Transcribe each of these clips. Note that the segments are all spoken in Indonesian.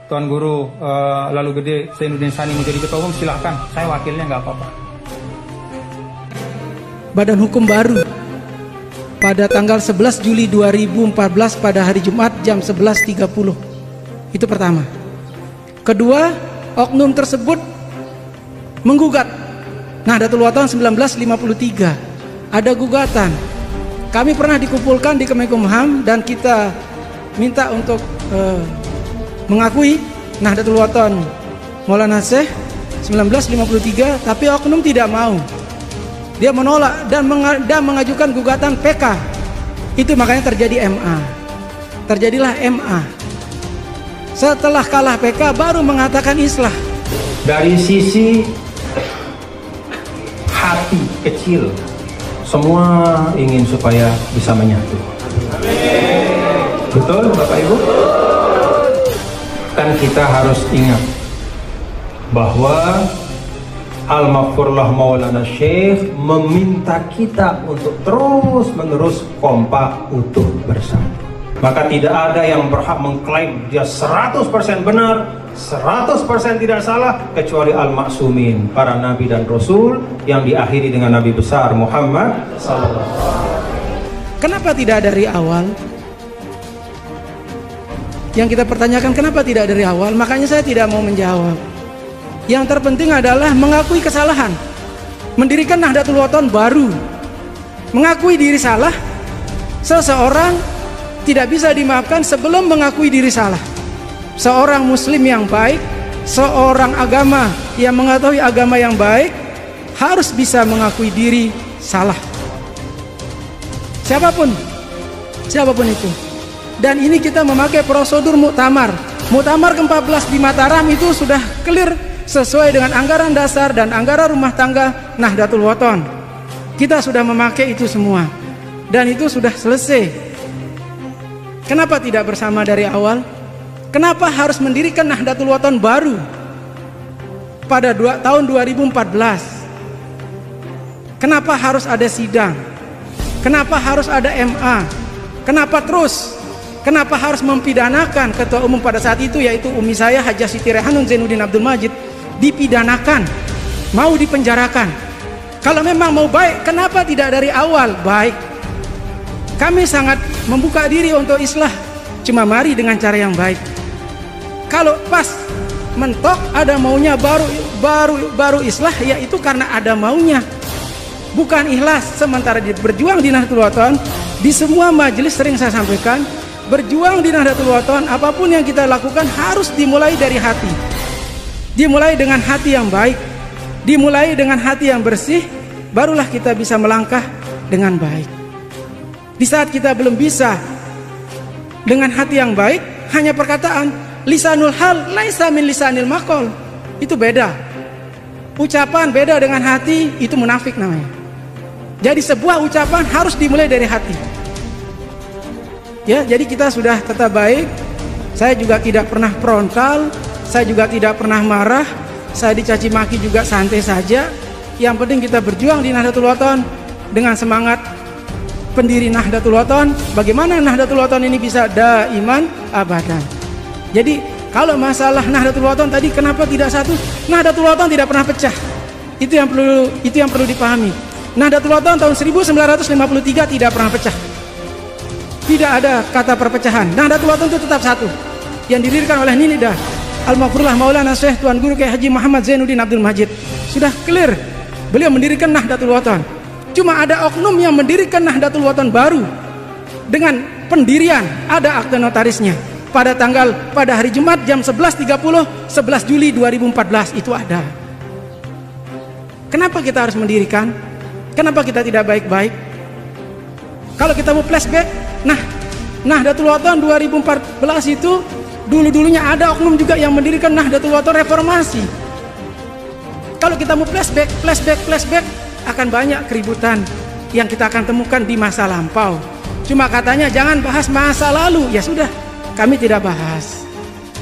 Tuan Guru Lalu Gede Zainuddin Sani menjadi ketua umum, silahkan. Saya wakilnya, nggak apa-apa. Badan hukum baru pada tanggal 11 Juli 2014 pada hari Jumat jam 11.30. Itu pertama. Kedua, oknum tersebut menggugat Nahdlatul Wathon 1953. Ada gugatan. Kami pernah dikumpulkan di Kemenkumham dan kita minta untuk mengakui Nahdlatul Wathon Maulana Syekh 1953, tapi oknum tidak mau. Dia menolak dan mengajukan gugatan PK. Itu makanya terjadi MA. Terjadilah MA. Setelah kalah PK baru mengatakan islah. Dari sisi hati kecil, semua ingin supaya bisa menyatu. Betul Bapak Ibu? Kan kita harus ingat bahwa Al-Maghfurullah Maulana Syekh meminta kita untuk terus menerus kompak utuh bersama. Maka tidak ada yang berhak mengklaim dia 100% benar, 100% tidak salah, kecuali Al-Maksumin, para Nabi dan Rasul yang diakhiri dengan Nabi besar Muhammad SAW. Kenapa tidak dari awal? Yang kita pertanyakan kenapa tidak dari awal, makanya saya tidak mau menjawab. Yang terpenting adalah mengakui kesalahan, mendirikan Nahdlatul Wathon baru. Mengakui diri salah, seseorang tidak bisa dimaafkan sebelum mengakui diri salah. Seorang muslim yang baik, seorang agama yang mengetahui agama yang baik, harus bisa mengakui diri salah. Siapapun itu. Dan ini kita memakai prosedur muktamar. Muktamar ke-14 di Mataram itu sudah clear sesuai dengan anggaran dasar dan anggaran rumah tangga Nahdlatul Wathon. Kita sudah memakai itu semua. Dan itu sudah selesai. Kenapa tidak bersama dari awal? Kenapa harus mendirikan Nahdlatul Wathon baru pada tahun 2014? Kenapa harus ada sidang? Kenapa harus ada MA? Kenapa terus? Kenapa harus mempidanakan ketua umum pada saat itu, yaitu umi saya Hajah Siti Rehanun Zainuddin Abdul Majid, dipidanakan, mau dipenjarakan? Kalau memang mau baik, kenapa tidak dari awal baik? Kami sangat membuka diri untuk islah, cuma mari dengan cara yang baik. Kalau pas mentok ada maunya baru islah, ya itu karena ada maunya, bukan ikhlas. Sementara berjuang di Nahdlatul Wathon, di semua majelis sering saya sampaikan, berjuang di Nahdlatul Wathon, apapun yang kita lakukan harus dimulai dari hati. Dimulai dengan hati yang baik, dimulai dengan hati yang bersih, barulah kita bisa melangkah dengan baik. Di saat kita belum bisa dengan hati yang baik, hanya perkataan, lisanul hal laisa min lisanil maqal, itu beda. Ucapan beda dengan hati, itu munafik namanya. Jadi sebuah ucapan harus dimulai dari hati. Ya, jadi kita sudah tetap baik. Saya juga tidak pernah frontal, saya juga tidak pernah marah, saya dicaci maki juga santai saja. Yang penting kita berjuang di Nahdlatul Wathon dengan semangat pendiri Nahdlatul Wathon. Bagaimana Nahdlatul Wathon ini bisa daiman abadan. Jadi kalau masalah Nahdlatul Wathon tadi kenapa tidak satu? Nahdlatul Wathon tidak pernah pecah. Itu yang perlu dipahami. Nahdlatul Wathon tahun 1953 tidak pernah pecah. Tidak ada kata perpecahan. Nahdlatul Wathon itu tetap satu, yang didirikan oleh Ninidah Al-Maghfurullah Maulana Syekh Tuan Guru Kiai Haji Muhammad Zainuddin Abdul Majid. Sudah clear, beliau mendirikan Nahdlatul Wathon. Cuma ada oknum yang mendirikan Nahdlatul Wathon baru dengan pendirian, ada akte notarisnya pada hari Jumat jam 11.30 11 Juli 2014 itu ada. Kenapa kita harus mendirikan? Kenapa kita tidak baik-baik? Kalau kita mau flashback, Nahdlatul Wathon 2014 itu dulu-dulunya ada oknum juga yang mendirikan Nahdlatul Wathon reformasi. Kalau kita mau flashback akan banyak keributan yang kita akan temukan di masa lampau. Cuma katanya jangan bahas masa lalu, ya sudah, kami tidak bahas.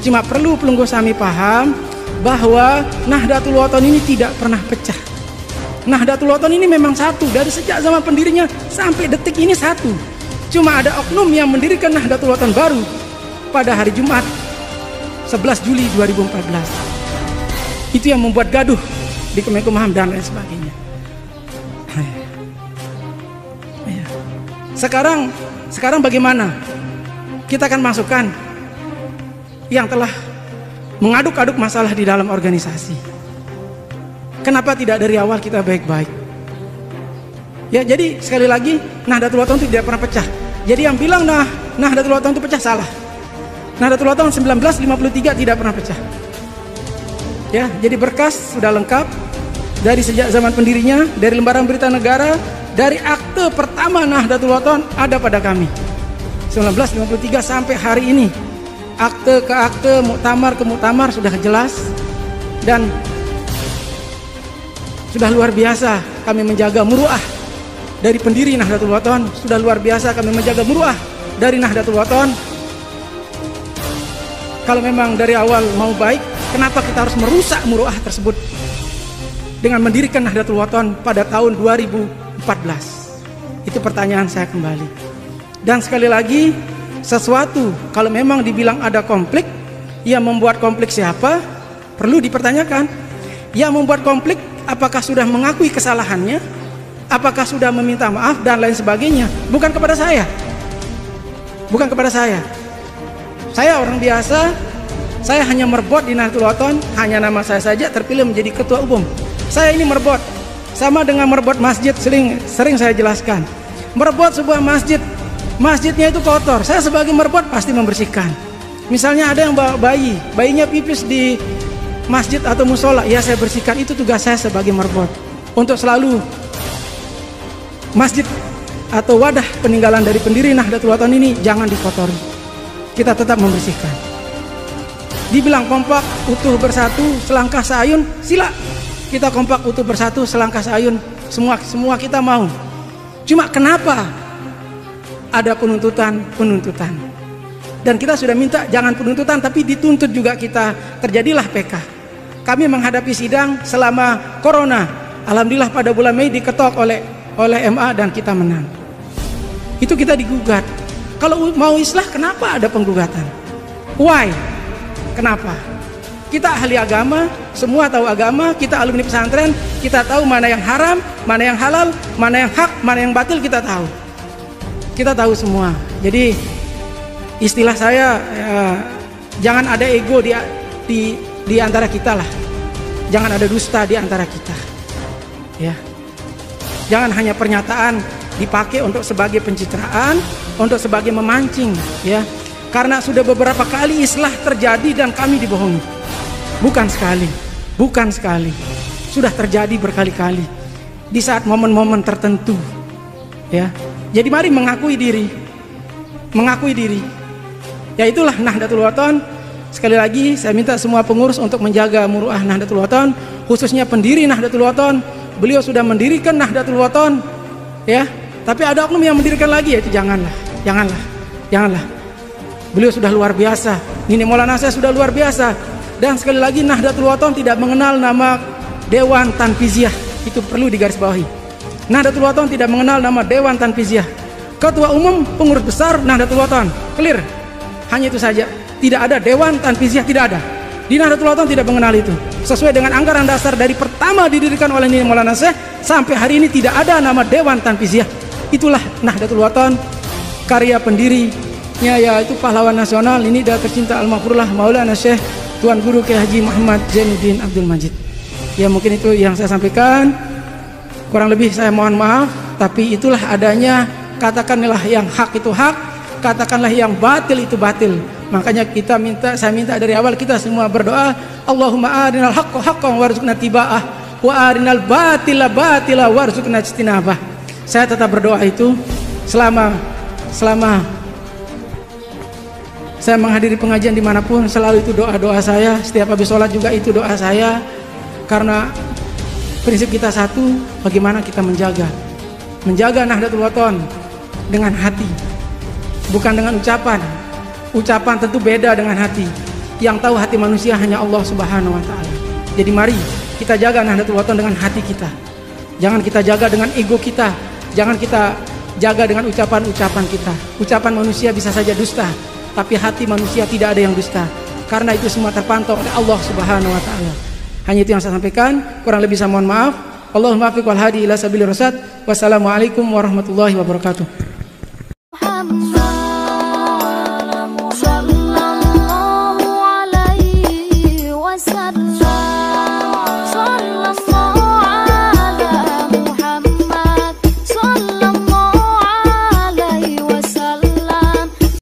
Cuma perlu Gosami paham bahwa Nahdlatul Wathon ini tidak pernah pecah. Nahdlatul Wathon ini memang satu, dari sejak zaman pendirinya sampai detik ini satu. Cuma ada oknum yang mendirikan Nahdlatul Wathon baru pada hari Jumat 11 Juli 2014. Itu yang membuat gaduh di Kemenkumham dan lain sebagainya. Sekarang bagaimana? Kita akan masukkan yang telah mengaduk-aduk masalah di dalam organisasi. Kenapa tidak dari awal kita baik-baik? Ya, jadi sekali lagi Nahdlatul Wathon itu tidak pernah pecah. Jadi yang bilang Nahdlatul Wathon itu pecah salah. Nahdlatul Wathon 1953 tidak pernah pecah. Ya, jadi berkas sudah lengkap dari sejak zaman pendirinya, dari lembaran berita negara, dari akte pertama Nahdlatul Wathon ada pada kami. 1953 sampai hari ini. Akte ke akte, muktamar ke muktamar sudah jelas, dan sudah luar biasa kami menjaga muruah dari pendiri Nahdlatul Wathon. Sudah luar biasa kami menjaga muruah dari Nahdlatul Wathon. Kalau memang dari awal mau baik, kenapa kita harus merusak muruah tersebut dengan mendirikan Nahdlatul Wathon pada tahun 2014? Itu pertanyaan saya kembali. Dan sekali lagi, sesuatu kalau memang dibilang ada konflik, yang membuat konflik siapa? Perlu dipertanyakan. Yang membuat konflik apakah sudah mengakui kesalahannya? Apakah sudah meminta maaf dan lain sebagainya? Bukan kepada saya. Bukan kepada saya. Saya orang biasa. Saya hanya merbot di Nahdlatul Wathon, hanya nama saya saja terpilih menjadi ketua umum. Saya ini merbot, sama dengan merbot masjid, sering saya jelaskan. Merbot sebuah masjid, masjidnya itu kotor, saya sebagai merbot pasti membersihkan. Misalnya ada yang bawa bayinya pipis di masjid atau musola, ya saya bersihkan. Itu tugas saya sebagai merbot, untuk selalu masjid atau wadah peninggalan dari pendiri Nahdlatul Wathon ini jangan dikotori. Kita tetap membersihkan. Dibilang kompak, utuh, bersatu, selangkah seayun, sila. Kita kompak, utuh, bersatu, selangkah seayun, semua kita mau. Cuma kenapa ada penuntutan? Dan kita sudah minta jangan penuntutan, tapi dituntut juga kita. Terjadilah PK. Kami menghadapi sidang selama corona. Alhamdulillah pada bulan Mei diketok oleh MA dan kita menang. Itu kita digugat. Kalau mau islah, kenapa ada penggugatan? Why? Kenapa? Kita ahli agama, semua tahu agama, kita alumni pesantren, kita tahu mana yang haram, mana yang halal, mana yang hak, mana yang batil, kita tahu. Kita tahu semua. Jadi istilah saya, jangan ada ego di antara kita lah. Jangan ada dusta di antara kita. Ya. Jangan hanya pernyataan dipakai untuk sebagai pencitraan, untuk sebagai memancing, ya. Karena sudah beberapa kali islah terjadi dan kami dibohongi. Bukan sekali. Sudah terjadi berkali-kali di saat momen-momen tertentu. Ya. Jadi mari mengakui diri. Ya itulah Nahdlatul Wathon. Sekali lagi saya minta semua pengurus untuk menjaga muruah Nahdlatul Wathon, khususnya pendiri Nahdlatul Wathon. Beliau sudah mendirikan Nahdlatul Wathon, ya. Tapi ada oknum yang mendirikan lagi, yaitu janganlah. Beliau sudah luar biasa. Nini Maulana saya sudah luar biasa. Dan sekali lagi Nahdlatul Wathon tidak mengenal nama Dewan Tanfiziyah. Itu perlu digarisbawahi. Nahdlatul Wathon tidak mengenal nama Dewan Tanfiziyah. Ketua Umum Pengurus Besar Nahdlatul Wathon. Clear. Hanya itu saja. Tidak ada Dewan Tanfiziyah, tidak ada. Di Nahdlatul Wathon tidak mengenal itu. Sesuai dengan anggaran dasar dari pertama didirikan oleh Nini Maulana Syekh sampai hari ini tidak ada nama Dewan Tanfiziyah. Itulah Nahdlatul Wathon, karya pendirinya yaitu pahlawan nasional ini dan tercinta almarhumlah Maulana Syekh Tuan Guru Kiai Haji Muhammad Zainuddin Abdul Majid. Ya mungkin itu yang saya sampaikan. Kurang lebih saya mohon maaf, tapi itulah adanya. Katakanlah yang hak itu hak, katakanlah yang batil itu batil. Makanya saya minta dari awal kita semua berdoa, Allahumma arinal haqqa haqqan warzuqna tiba'ah wa arinal batila batila warzuqna ijtinabah. Saya tetap berdoa itu selama saya menghadiri pengajian dimanapun, selalu itu doa-doa saya. Setiap habis sholat juga itu doa saya. Karena prinsip kita satu, bagaimana kita menjaga Nahdlatul Wathon dengan hati, bukan dengan ucapan. Ucapan tentu beda dengan hati. Yang tahu hati manusia hanya Allah Subhanahu wa Ta'ala. Jadi mari kita jaga Nahdlatul Wathon dengan hati kita. Jangan kita jaga dengan ego kita. Jangan kita jaga dengan ucapan-ucapan kita. Ucapan manusia bisa saja dusta, tapi hati manusia tidak ada yang dusta. karena itu semua terpantau oleh Allah Subhanahu wa taala. Hanya itu yang saya sampaikan, kurang lebih saya mohon maaf. Allahumma afiq wal hadi ila sabilir rasyad. Wassalamualaikum warahmatullahi wabarakatuh.